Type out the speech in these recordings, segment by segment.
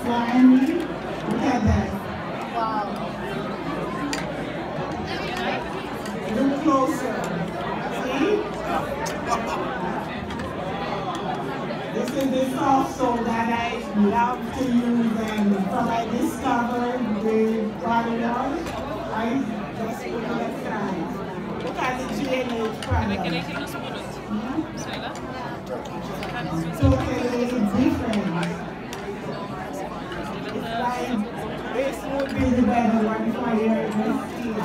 slimy. Look at that. Wow. Look closer. See? This is the soft soap that I love to use, and from I discovered the body wash, I just put it aside. Look at the GLH product. Totally different. It's like this would be the better one for your skin.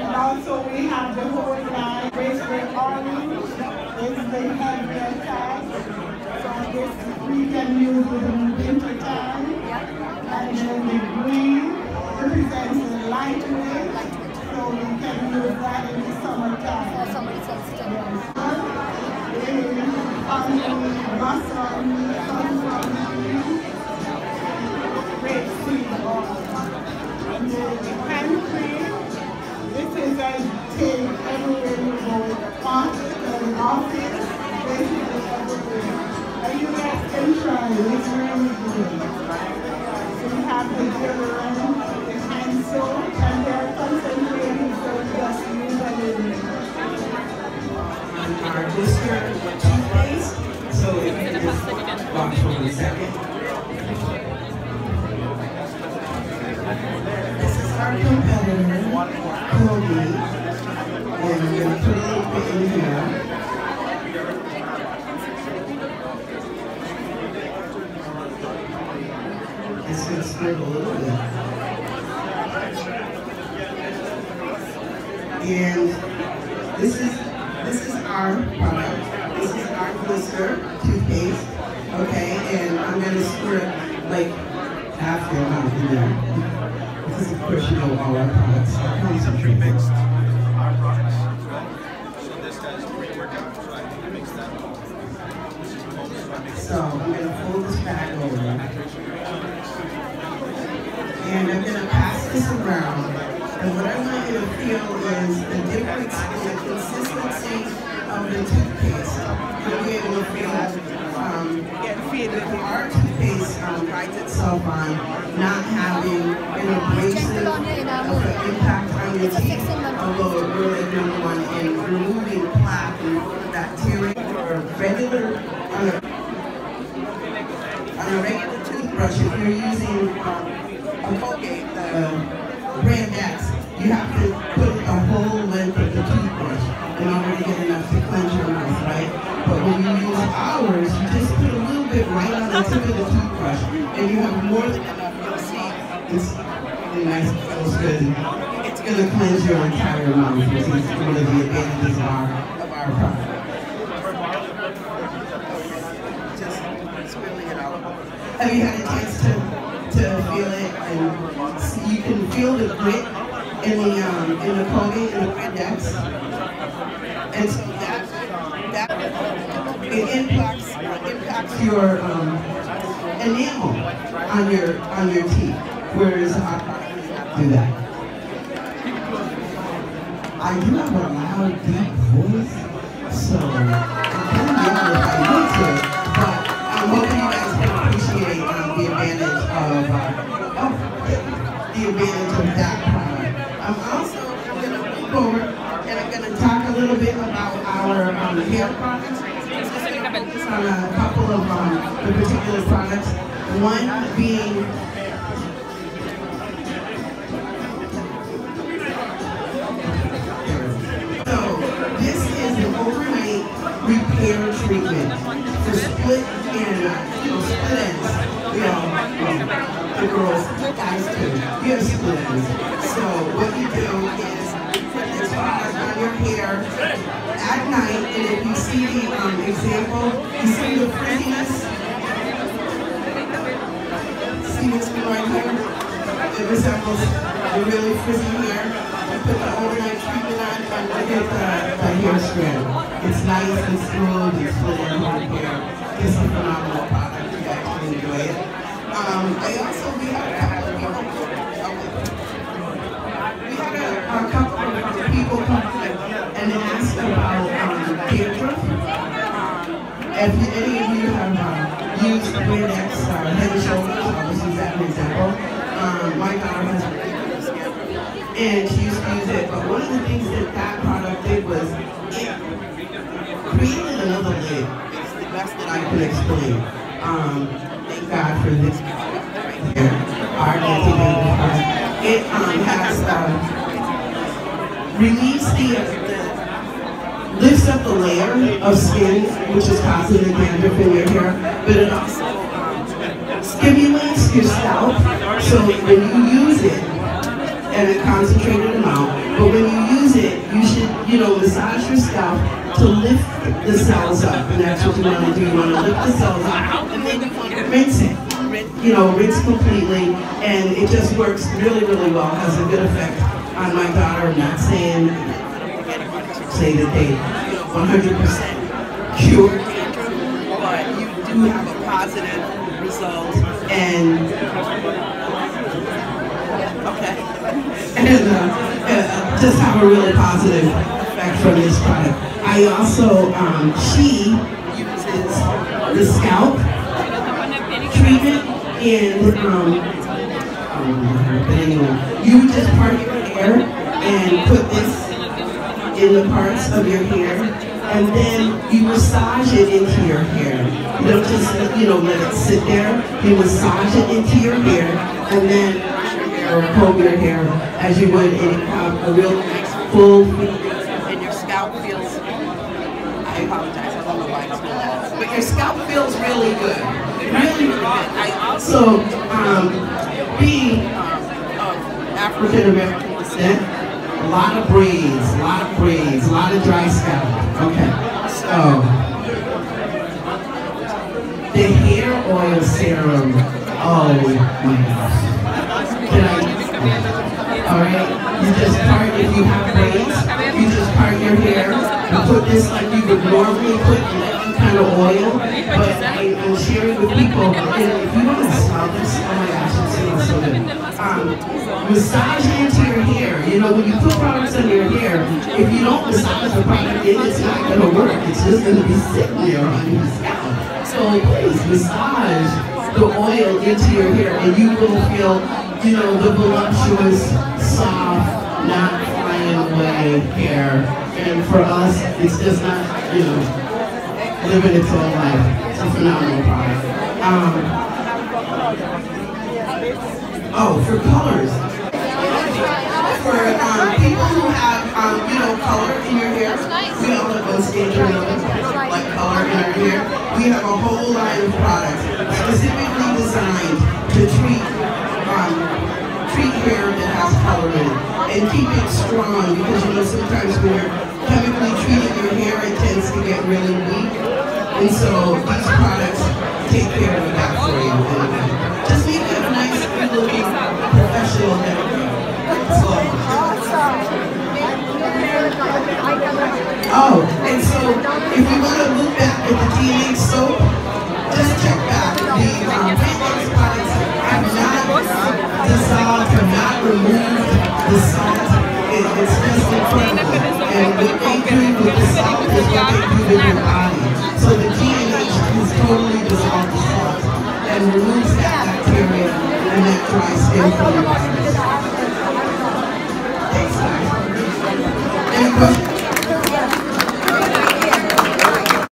And also we have the whole line, which the orange is the heavier type. So this we can use it in winter time. And then the green represents the lightweight. So we can use that in the summertime. For summer sensitive. This is a take everywhere you go, park, and office, basically everywhere. And you guys can try it, it's really good. So we have the deodorant, the hand soap, and they're concentrated, so just use a little bit. Our GLISTER Toothpaste, so if you can just watch for 1 second. This is our competitor, Colgate, and I'm going to put a little bit in here. It's going to spread a little bit. And this is our product. This is our GLISTER Toothpaste. Okay, and I'm going to squirt like half the amount in there. Because of course you know all our products are concentrated. Our products as well. So this has pre-workout, so I can mix that. So I'm going to fold this back over. And I'm going to pass this around. And what I want you to feel is the difference in the consistency of the toothpaste. You'll be able to feel our toothpaste prides itself on not having an abrasive impact on your teeth, although it really number one in removing plaque and bacteria. Or regular on a regular toothbrush, if you're using a Colgate, brand X, you have to put the whole length of the toothbrush in order to get enough to cleanse your mouth, right? But when you use ours, you just put a little bit right on the tip of the toothbrush, and you have more than enough. You'll see it's really nice, it feels good. It's going to cleanse your entire mouth, which is one of the advantages of our product. Just spilling it out. Have you had a chance to feel it, and you can feel the grit in the Colgate and the Brand X, and so that it impacts your enamel on your teeth, whereas our product does not do that. I do have a loud, deep voice, so I'm kind of yelling if I need to, but I'm hoping you guys can appreciate the advantage of that product. I'm going to move over and I'm going to talk a little bit about our hair products. I'm going to focus on a couple of the particular products. One being this is an overnight repair treatment for split and split ends. The girls, guys too, you have split ends. So what you do is put this product on your hair at night, and if you see the example, you see the frizziness. See this one right here? It resembles the really frizzy hair. Put the overnight treatment on and look at the hair strand. It's nice and smooth and split end hair. It's a phenomenal product. You guys can enjoy it. We had a couple of people come and ask about dandruff. If any of you have used Brand X Head and Shoulders, I'll just use that and she used to use it. But one of the things that that product did was it created another lid. It's the best that I can explain. Thank God for this product right here. Our anti-dandruff product. It has relieves lifts up the layer of skin, which is causing the dandruff in your hair, but it also stimulates your scalp. So when you use it, and a concentrated amount, but when you use it, you should, massage your scalp to lift the cells up, and that's what you want to do. You want to lift the cells up, and then you want to rinse it. Rinse completely, and it just works really, really well. Has a good effect on my daughter. I'm not saying say that they 100% cure dandruff, but you do have a positive result, and just have a really positive effect from this product. I also, she uses the scalp treatment, and but anyway, you just part your hair and put this in the parts of your hair, and then you massage it into your hair. You don't just, let it sit there. You massage it into your hair, and then or comb your hair as you would, and you have a real nice full and your scalp feels, I apologize, I don't know why it's doing that, but your scalp feels really good. Really, really good. I also, being of African American descent, a lot of braids, a lot of dry scalp. Okay, so the hair oil serum, oh my gosh. Alright, you just part, if you have braids, you just part your hair and put this like you would normally put in any kind of oil. But I'm sharing with people, and if you want to smell this, oh my gosh, it smells so good. Massage it into your hair. When you put products on your hair, if you don't massage the product in, it's not going to work. It's just going to be sitting there on your scalp. So please massage the oil into your hair, and you will feel the voluptuous, soft, not flying away hair. And for us, it's just not, living its own life. It's a phenomenal product. For colors. For people who have, color in your hair, we all have one stage or another, like color in our hair. We have a whole line of products specifically designed to treat hair that has color in it, and keep it strong, because sometimes when you're chemically treating your hair, it tends to get really weak, and so these products take care of that for you. And just make it a nice, good-looking, professional hair. And so if you want to look back at the DNA soap, just check back. The Shampoos products have not dissolved, have not removed the salt. It's just incredible. And what they do with the salt is what they do with your body. So the DNA has totally dissolved the salt and removes that bacteria and that dry skin from your body.